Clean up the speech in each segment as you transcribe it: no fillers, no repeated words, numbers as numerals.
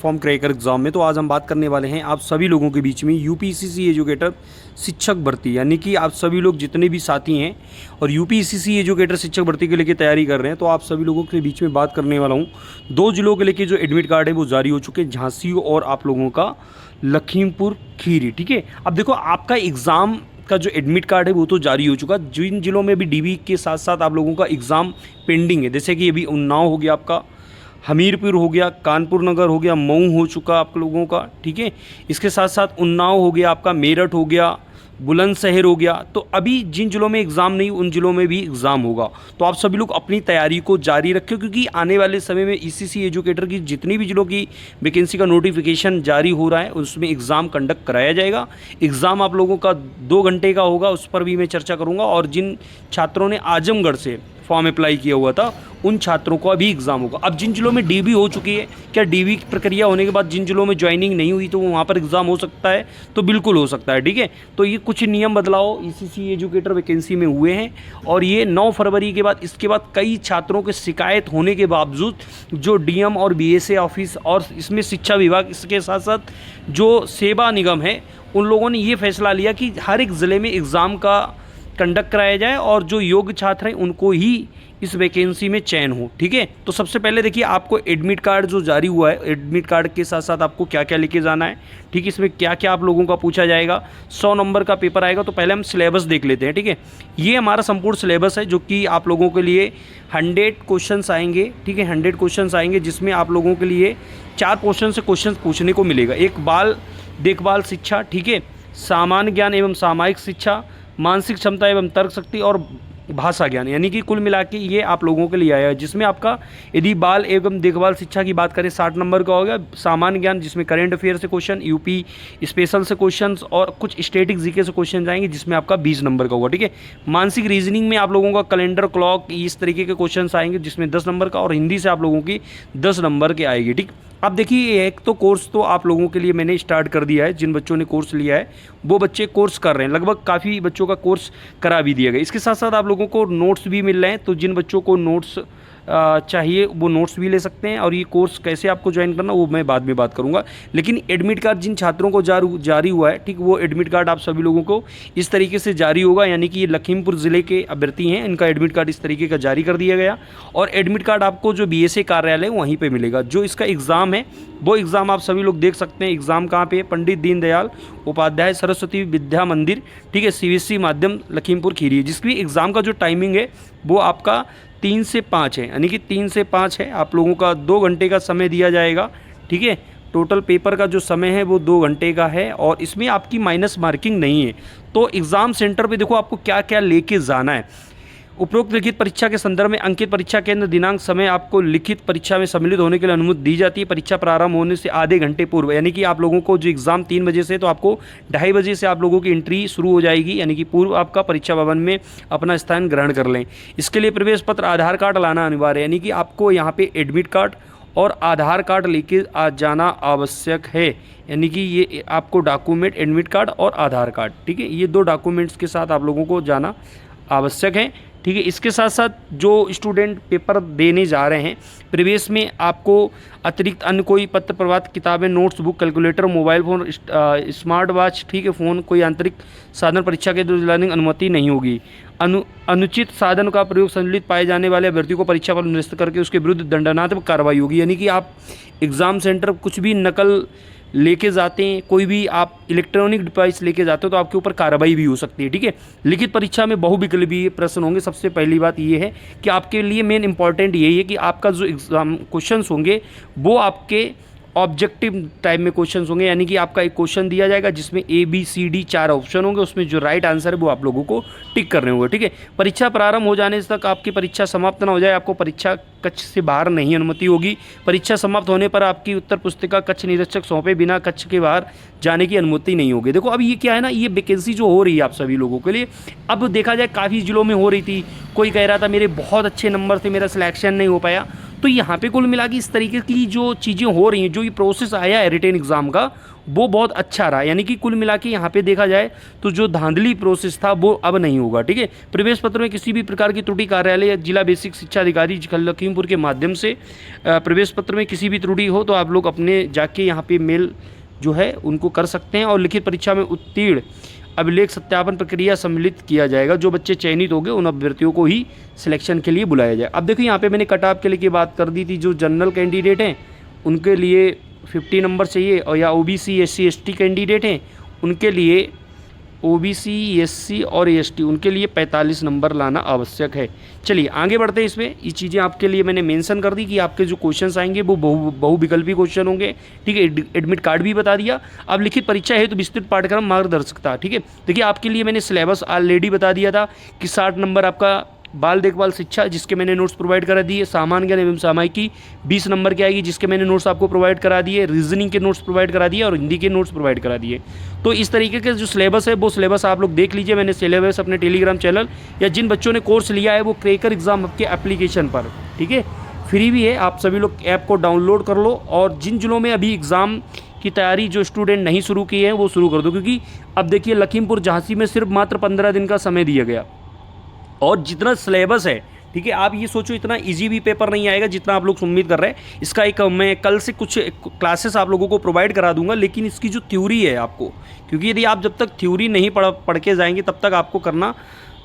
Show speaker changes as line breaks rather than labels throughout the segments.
Form cracker exam में। तो आज हम बात करने वाले हैं आप सभी लोगों के बीच में यूपीएससी एजुकेटर शिक्षक भर्ती, यानी कि आप सभी लोग जितने भी साथी हैं और यूपीएससी एजुकेटर शिक्षक भर्ती के लेके तैयारी कर रहे हैं, तो आप सभी लोगों के बीच में बात करने वाला हूँ। 2 जिलों के लेके जो एडमिट कार्ड है वो जारी हो चुके हैं, झांसी और आप लोगों का लखीमपुर खीरी। ठीक है, अब देखो आपका एग्ज़ाम का जो एडमिट कार्ड है वो तो जारी हो चुका। जिन जिलों में भी डीबी के साथ साथ आप लोगों का एग्ज़ाम पेंडिंग है, जैसे कि अभी उन्नाव हो गया, आपका हमीरपुर हो गया, कानपुर नगर हो गया, मऊ हो चुका आप लोगों का। ठीक है, इसके साथ साथ उन्नाव हो गया, आपका मेरठ हो गया, बुलंदशहर हो गया। तो अभी जिन जिलों में एग्ज़ाम नहीं, उन जिलों में भी एग्ज़ाम होगा। तो आप सभी लोग अपनी तैयारी को जारी रखें, क्योंकि आने वाले समय में ईसीसी एजुकेटर की जितनी भी जिलों की वैकेंसी का नोटिफिकेशन जारी हो रहा है, उसमें एग्ज़ाम कंडक्ट कराया जाएगा। एग्ज़ाम आप लोगों का 2 घंटे का होगा, उस पर भी मैं चर्चा करूँगा। और जिन छात्रों ने आजमगढ़ से फॉर्म अप्लाई किया हुआ था, उन छात्रों को अभी एग्ज़ाम होगा। अब जिन जिलों में डीबी हो चुकी है, क्या डीबी की प्रक्रिया होने के बाद जिन जिलों में ज्वाइनिंग नहीं हुई तो वहाँ पर एग्ज़ाम हो सकता है? तो बिल्कुल हो सकता है। ठीक है, तो ये कुछ नियम बदलाव ईसीसी एजुकेटर वैकेंसी में हुए हैं, और ये 9 फरवरी के बाद, इसके बाद कई छात्रों की शिकायत होने के बावजूद जो डीएम और बीएसए ऑफिस और इसमें शिक्षा विभाग, इसके साथ साथ जो सेवा निगम है, उन लोगों ने ये फैसला लिया कि हर एक ज़िले में एग्ज़ाम का कंडक्ट कराया जाए और जो योग्य छात्र हैं उनको ही इस वैकेंसी में चयन हो। ठीक है, तो सबसे पहले देखिए आपको एडमिट कार्ड जो जारी हुआ है, एडमिट कार्ड के साथ साथ आपको क्या क्या लेके जाना है। ठीक है, इसमें क्या क्या आप लोगों का पूछा जाएगा। 100 नंबर का पेपर आएगा। तो पहले हम सिलेबस देख लेते हैं। ठीक है, ये हमारा संपूर्ण सिलेबस है, जो कि आप लोगों के लिए 100 क्वेश्चंस आएंगे। ठीक है, 100 क्वेश्चंस आएंगे, जिसमें आप लोगों के लिए 4 पोर्शन से क्वेश्चन पूछने को मिलेगा। एक बाल देखभाल शिक्षा, ठीक है, सामान्य ज्ञान एवं सामायिक शिक्षा, मानसिक क्षमता एवं तर्क शक्ति और भाषा ज्ञान, यानी कि कुल मिला के ये आप लोगों के लिए आया है। जिसमें आपका यदि बाल एवं देखभाल शिक्षा की बात करें 60 नंबर का होगा। सामान्य ज्ञान जिसमें करंट अफेयर से क्वेश्चन, यूपी स्पेशल से क्वेश्चंस और कुछ स्टैटिक जीके से क्वेश्चन जाएंगे, जिसमें आपका 20 नंबर का होगा। ठीक है, मानसिक रीजनिंग में आप लोगों का कैलेंडर, क्लॉक, इस तरीके के क्वेश्चन आएंगे, जिसमें 10 नंबर का, और हिंदी से आप लोगों की 10 नंबर के आएगी। ठीक, अब देखिए एक तो कोर्स तो आप लोगों के लिए मैंने स्टार्ट कर दिया है। जिन बच्चों ने कोर्स लिया है वो बच्चे कोर्स कर रहे हैं, लगभग काफ़ी बच्चों का कोर्स करा भी दिया गया। इसके साथ साथ आप लोगों को नोट्स भी मिल रहे हैं, तो जिन बच्चों को नोट्स चाहिए वो नोट्स भी ले सकते हैं। और ये कोर्स कैसे आपको ज्वाइन करना वो मैं बाद में बात करूंगा। लेकिन एडमिट कार्ड जिन छात्रों को जारी हुआ है, ठीक, वो एडमिट कार्ड आप सभी लोगों को इस तरीके से जारी होगा, यानी कि ये लखीमपुर ज़िले के अभ्यर्थी हैं, इनका एडमिट कार्ड इस तरीके का जारी कर दिया गया। और एडमिट कार्ड आपको जो बीएसए कार्यालय वहीं पर मिलेगा। जो इसका एग्ज़ाम है वो एग्ज़ाम आप सभी लोग देख सकते हैं। एग्ज़ाम कहाँ पे? पंडित दीनदयाल उपाध्याय सरस्वती विद्या मंदिर, ठीक है, सीबीएसई माध्यम लखीमपुर खीरी, जिसकी एग्ज़ाम का जो टाइमिंग है वो आपका 3 से 5 है, यानी कि 3 से 5 है। आप लोगों का 2 घंटे का समय दिया जाएगा। ठीक है, टोटल पेपर का जो समय है वो 2 घंटे का है, और इसमें आपकी माइनस मार्किंग नहीं है। तो एग्ज़ाम सेंटर पे देखो आपको क्या क्या लेके जाना है। उपरोक्त लिखित परीक्षा के संदर्भ में अंकित परीक्षा केंद्र, दिनांक, समय आपको लिखित परीक्षा में सम्मिलित होने के लिए अनुमति दी जाती है परीक्षा प्रारंभ होने से आधे घंटे पूर्व, यानी कि आप लोगों को जो एग्ज़ाम 3 बजे से, तो आपको 2:30 बजे से आप लोगों की एंट्री शुरू हो जाएगी, यानी कि पूर्व आपका परीक्षा भवन में अपना स्थान ग्रहण कर लें। इसके लिए प्रवेश पत्र, आधार कार्ड लाना अनिवार्य है, यानी कि आपको यहाँ पे एडमिट कार्ड और आधार कार्ड लेके आ जाना आवश्यक है। यानी कि ये आपको डॉक्यूमेंट, एडमिट कार्ड और आधार कार्ड, ठीक है, ये 2 डॉक्यूमेंट्स के साथ आप लोगों को जाना आवश्यक है। ठीक है, इसके साथ साथ जो स्टूडेंट पेपर देने जा रहे हैं, प्रवेश में आपको अतिरिक्त अन्य कोई पत्र, प्रवाह, किताबें, notes book, calculator, mobile phone, smart watch, ठीक है, फ़ोन, कोई आंतरिक साधन परीक्षा के दौरान अनुमति नहीं होगी। अनुचित साधन का प्रयोग संलिप्त पाए जाने वाले अभ्यर्थी को परीक्षा पर निरस्त करके उसके विरुद्ध दंडात्मक कार्रवाई होगी। यानी कि आप एग्ज़ाम सेंटर कुछ भी नकल लेके जाते हैं, कोई भी आप इलेक्ट्रॉनिक डिवाइस लेके जाते हो, तो आपके ऊपर कार्रवाई भी हो सकती है। ठीक है, लिखित परीक्षा में बहुविकल्पीय प्रश्न होंगे। सबसे पहली बात ये है कि आपके लिए मेन इंपॉर्टेंट यही है कि आपका जो एग्ज़ाम क्वेश्चंस होंगे वो आपके ऑब्जेक्टिव टाइप में क्वेश्चंस होंगे, यानी कि आपका एक क्वेश्चन दिया जाएगा जिसमें ABCD 4 ऑप्शन होंगे, उसमें जो राइट आंसर है वो आप लोगों को टिक करने होंगे। ठीक है, परीक्षा प्रारंभ हो जाने तक आपकी परीक्षा समाप्त ना हो जाए, आपको परीक्षा कक्ष से बाहर नहीं अनुमति होगी। परीक्षा समाप्त होने पर आपकी उत्तर पुस्तिका कक्ष निरीक्षक सौंपे बिना कक्ष के बाहर जाने की अनुमति नहीं होगी। देखो अब ये क्या है ना, ये वैकेंसी जो हो रही है आप सभी लोगों के लिए, अब देखा जाए काफ़ी जिलों में हो रही थी, कोई कह रहा था मेरे बहुत अच्छे नंबर थे, मेरा सिलेक्शन नहीं हो पाया, तो यहाँ पे कुल मिला के इस तरीके की जो चीज़ें हो रही हैं, जो ये प्रोसेस आया है रिटेन एग्ज़ाम का, वो बहुत अच्छा रहा। यानी कि कुल मिला के यहाँ पे देखा जाए तो जो धांधली प्रोसेस था वो अब नहीं होगा, ठीक है। प्रवेश पत्र में किसी भी प्रकार की त्रुटि कार्यालय या जिला बेसिक शिक्षा अधिकारी लखीमपुर के माध्यम से प्रवेश पत्र में किसी भी त्रुटि हो तो आप लोग अपने जाके यहाँ पे मेल जो है उनको कर सकते हैं। और लिखित परीक्षा में उत्तीर्ण अभिलेख सत्यापन प्रक्रिया सम्मिलित किया जाएगा। जो बच्चे चयनित होंगे उन अभ्यर्थियों को ही सिलेक्शन के लिए बुलाया जाए। अब देखो यहाँ पे मैंने कट ऑफ के लिए बात कर दी थी। जो जनरल कैंडिडेट हैं उनके लिए 50 नंबर चाहिए, और या ओबीसी एससी एसटी कैंडिडेट हैं उनके लिए ओबीसी एससी और एसटी उनके लिए 45 नंबर लाना आवश्यक है। चलिए आगे बढ़ते हैं। इसमें ये चीज़ें आपके लिए मैंने मेंशन कर दी कि आपके जो क्वेश्चंस आएंगे वो बहुविकल्पी क्वेश्चन होंगे, ठीक है। एडमिट कार्ड भी बता दिया। अब लिखित परीक्षा है तो विस्तृत पाठ्यक्रम मार्गदर्शकता, ठीक है। देखिए आपके लिए मैंने सिलेबस ऑलरेडी बता दिया था कि 60 नंबर आपका बाल देखभाल शिक्षा जिसके मैंने नोट्स प्रोवाइड करा दिए, सामान्य ज्ञान एवं सामायिकी 20 नंबर की आएगी जिसके मैंने नोट्स आपको प्रोवाइड करा दिए, रीजनिंग के नोट्स प्रोवाइड करा दिए और हिंदी के नोट्स प्रोवाइड करा दिए। तो इस तरीके के जो सिलेबस है वो सिलेबस आप लोग देख लीजिए। मैंने सिलेबस अपने टेलीग्राम चैनल या जिन बच्चों ने कोर्स लिया है वो क्रैकर एग्जाम के एप्लीकेशन पर, ठीक है, फ्री भी है। आप सभी लोग ऐप को डाउनलोड कर लो और जिन जिलों में अभी एग्ज़ाम की तैयारी जो स्टूडेंट नहीं शुरू किए हैं वो शुरू कर दो, क्योंकि अब देखिए लखीमपुर झांसी में सिर्फ मात्र 15 दिन का समय दिया गया और जितना सिलेबस है, ठीक है, आप ये सोचो इतना इजी भी पेपर नहीं आएगा जितना आप लोग उम्मीद कर रहे हैं। इसका एक मैं कल से कुछ क्लासेस आप लोगों को प्रोवाइड करा दूंगा, लेकिन इसकी जो थ्योरी है आपको, क्योंकि यदि आप जब तक थ्योरी नहीं पढ़ के जाएंगे तब तक आपको करना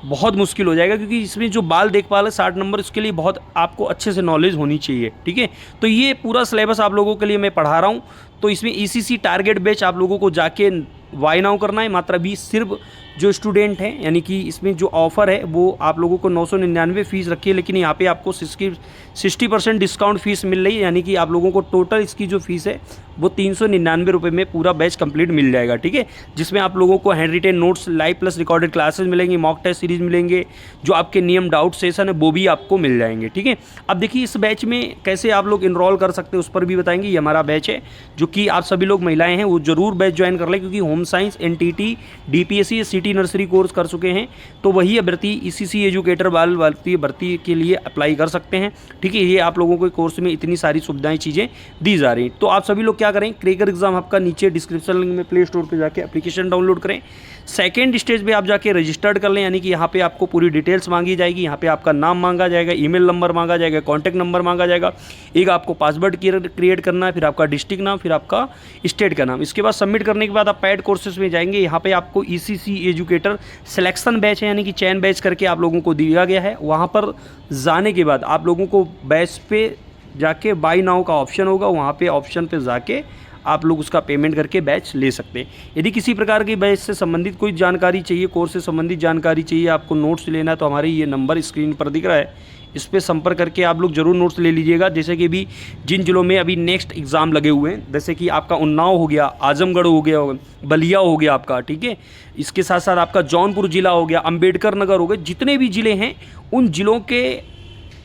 बहुत मुश्किल हो जाएगा, क्योंकि इसमें जो बाल देखभाल है 60 नंबर इसके लिए बहुत आपको अच्छे से नॉलेज होनी चाहिए, ठीक है। तो ये पूरा सिलेबस आप लोगों के लिए मैं पढ़ा रहा हूँ। तो इसमें ईसीसी टारगेट बैच आप लोगों को जाके वाई नाउ करना है। मात्र अभी सिर्फ जो स्टूडेंट हैं, यानी कि इसमें जो ऑफ़र है वो आप लोगों को 999 फीस रखी है, लेकिन यहाँ पे आपको 60% डिस्काउंट फीस मिल रही है। यानी कि आप लोगों को टोटल इसकी जो फीस है वो 399 रुपये में पूरा बैच कंप्लीट मिल जाएगा, ठीक है। जिसमें आप लोगों को hand retain notes, live plus recorded classes मिलेंगी, मॉक टेस्ट सीरीज मिलेंगे, जो आपके नियम डाउट सेशन है वो भी आपको मिल जाएंगे, ठीक है। अब देखिए इस बैच में कैसे आप लोग इनरोल कर सकते हैं उस पर भी बताएंगे। ये हमारा बैच है जो कि आप सभी लोग महिलाएं हैं वो जरूर बैच ज्वाइन कर लें, क्योंकि home science, NTT, DPSC, city nursery course कर चुके हैं तो वही अभ्यर्थी ईसीसी एजुकेटर बाल भारतीय भर्ती के लिए अप्लाई कर सकते हैं, ठीक है। ये आप लोगों को कोर्स में इतनी सारी सुविधाएं चीज़ें दी जा रही हैं। तो आप सभी लोग क्या करें, क्रैकर एग्जाम आपका नीचे डिस्क्रिप्शन लिंक में प्ले स्टोर पर जाके एप्लीकेशन डाउनलोड करें। सेकेंड स्टेज पे आप जाके रजिस्टर्ड कर लें, यानी कि यहाँ पे आपको पूरी डिटेल्स मांगी जाएगी। यहाँ पे आपका नाम मांगा जाएगा, ईमेल नंबर मांगा जाएगा, कॉन्टैक्ट नंबर मांगा जाएगा, एक आपको पासवर्ड क्रिएट करना है, फिर आपका डिस्ट्रिक्ट नाम, फिर आपका स्टेट का नाम। इसके बाद सबमिट करने के बाद आप पेड कोर्सेज में जाएंगे। यहाँ पे आपको ईसीसी एजुकेटर सिलेक्शन बैच है, यानी कि चयन बैच करके आप लोगों को दिया गया है। वहाँ पर जाने के बाद आप लोगों को बैच पे जाके बाई नाउ का ऑप्शन होगा, वहाँ पे ऑप्शन पे जाके आप लोग उसका पेमेंट करके बैच ले सकते हैं। यदि किसी प्रकार की बैच से संबंधित कोई जानकारी चाहिए, कोर्स से संबंधित जानकारी चाहिए, आपको नोट्स लेना है, तो हमारे ये नंबर स्क्रीन पर दिख रहा है, इस पर संपर्क करके आप लोग जरूर नोट्स ले लीजिएगा। जैसे कि अभी जिन जिलों में अभी नेक्स्ट एग्ज़ाम लगे हुए हैं, जैसे कि आपका उन्नाव हो गया, आजमगढ़ हो गया, बलिया हो गया आपका, ठीक है। इसके साथ साथ आपका जौनपुर जिला हो गया, अंबेडकर नगर हो गए, जितने भी ज़िले हैं उन ज़िलों के,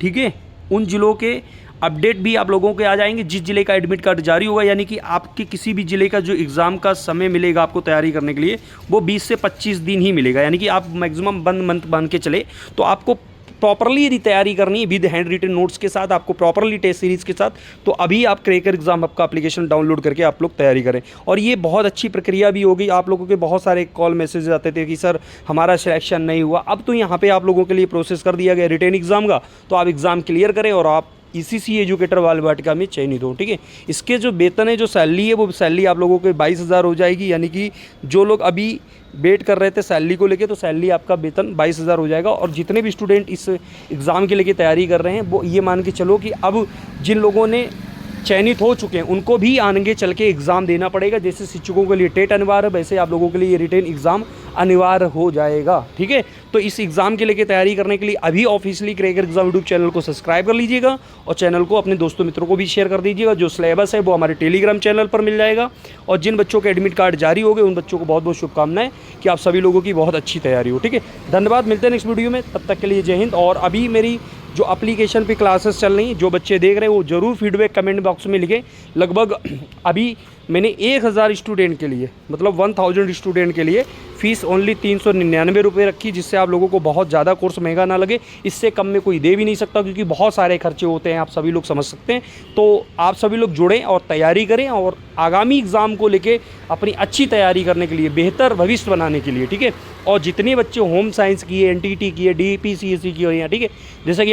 ठीक है, उन ज़िलों के अपडेट भी आप लोगों के आ जाएंगे। जिस जिले का एडमिट कार्ड जारी होगा, यानी कि आपके किसी भी जिले का जो एग्ज़ाम का समय मिलेगा आपको तैयारी करने के लिए, वो 20 से 25 दिन ही मिलेगा। यानी कि आप मैक्सिमम 1 मंथ मान के चले तो आपको प्रॉपरली यदि तैयारी करनी है विद हैंड रिटन नोट्स के साथ, आपको प्रॉपरली टेस्ट सीरीज़ के साथ, तो अभी आप क्रैकर एग्जाम आपका एप्लीकेशन डाउनलोड करके आप लोग तैयारी करें। और ये बहुत अच्छी प्रक्रिया भी होगी। आप लोगों के बहुत सारे कॉल मैसेज आते थे कि सर हमारा सिलेक्शन नहीं हुआ, अब तो यहाँ पे आप लोगों के लिए प्रोसेस कर दिया गया रिटेन एग्ज़ाम का, तो आप एग्ज़ाम क्लियर करें और आप ईसीसी एजुकेटर बाल वाटिका में चयनित हो, ठीक है। इसके जो वेतन है, जो सैलरी है, वो सैलरी आप लोगों के 22,000 हो जाएगी। यानी कि जो लोग अभी वेट कर रहे थे सैलरी को लेके, तो सैलरी आपका वेतन 22,000 हो जाएगा। और जितने भी स्टूडेंट इस एग्ज़ाम के लेके तैयारी कर रहे हैं, वो ये मान के चलो कि अब जिन लोगों ने चयनित हो चुके हैं उनको भी आगे चल के एग्ज़ाम देना पड़ेगा। जैसे शिक्षकों के लिए टेट अनिवार्य है, वैसे आप लोगों के लिए ये रिटेन एग्ज़ाम अनिवार्य हो जाएगा, ठीक है। तो इस एग्ज़ाम के लेके तैयारी करने के लिए अभी officially cracker exam YouTube channel को सब्सक्राइब कर लीजिएगा और चैनल को अपने दोस्तों मित्रों को भी शेयर कर दीजिएगा। जो सिलेबस है वो हमारे टेलीग्राम चैनल पर मिल जाएगा। और जिन बच्चों के एडमिट कार्ड जारी हो गए उन बच्चों को बहुत बहुत शुभकामनाएं कि आप सभी लोगों की बहुत अच्छी तैयारी हो, ठीक है। धन्यवाद, मिलते हैं नेक्स्ट वीडियो में, तब तक के लिए जय हिंद। और अभी मेरी जो एप्लीकेशन पे क्लासेस चल रही हैं, जो बच्चे देख रहे हैं वो ज़रूर फीडबैक कमेंट बॉक्स में लिखें। लगभग अभी मैंने 1000 स्टूडेंट के लिए, मतलब 1000 स्टूडेंट के लिए फ़ीस ओनली 399 रुपये रखी, जिससे आप लोगों को बहुत ज़्यादा कोर्स महंगा ना लगे। इससे कम में कोई दे भी नहीं सकता, क्योंकि बहुत सारे खर्चे होते हैं, आप सभी लोग समझ सकते हैं। तो आप सभी लोग जुड़ें और तैयारी करें, और आगामी एग्ज़ाम को लेके अपनी अच्छी तैयारी करने के लिए, बेहतर भविष्य बनाने के लिए, ठीक है। और जितने बच्चे होम साइंस किए, एनटीटी किए, डीपीसीएससी की हुई हैं, ठीक है, जैसे कि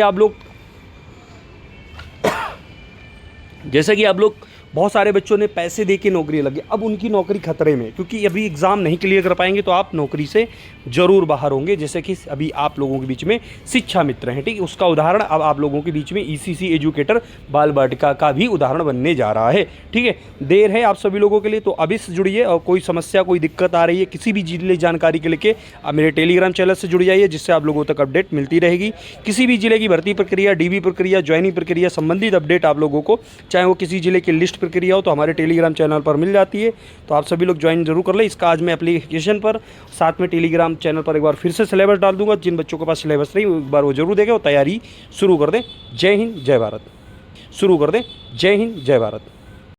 आप लोग बहुत सारे बच्चों ने पैसे दे के नौकरी लगी, अब उनकी नौकरी खतरे में, क्योंकि अभी एग्ज़ाम नहीं क्लियर कर पाएंगे तो आप नौकरी से ज़रूर बाहर होंगे। जैसे कि अभी आप लोगों के बीच में शिक्षा मित्र हैं, ठीक है, उसका उदाहरण अब आप लोगों के बीच में ईसीसी एजुकेटर बाल वाटिका का भी उदाहरण बनने जा रहा है, ठीक है। देर है आप सभी लोगों के लिए, तो अभी से जुड़िए। और कोई समस्या, कोई दिक्कत आ रही है किसी भी जिले जानकारी के लेके, आप मेरे टेलीग्राम चैनल से जुड़ जाइए, जिससे आप लोगों तक अपडेट मिलती रहेगी। किसी भी जिले की भर्ती प्रक्रिया, डीबी प्रक्रिया, ज्वाइनिंग प्रक्रिया संबंधित अपडेट आप लोगों को, चाहे वो किसी जिले की लिस्ट प्रक्रिया हो, तो हमारे टेलीग्राम चैनल पर मिल जाती है। तो आप सभी लोग ज्वाइन जरूर कर लें। इसका आज मैं एप्लीकेशन पर, साथ में टेलीग्राम चैनल पर एक बार फिर से सिलेबस डाल दूंगा। जिन बच्चों के पास सिलेबस नहीं, एक बार वो जरूर देखें और तैयारी शुरू कर दें। जय हिंद, जय भारत। शुरू कर दें। जय हिंद, जय भारत।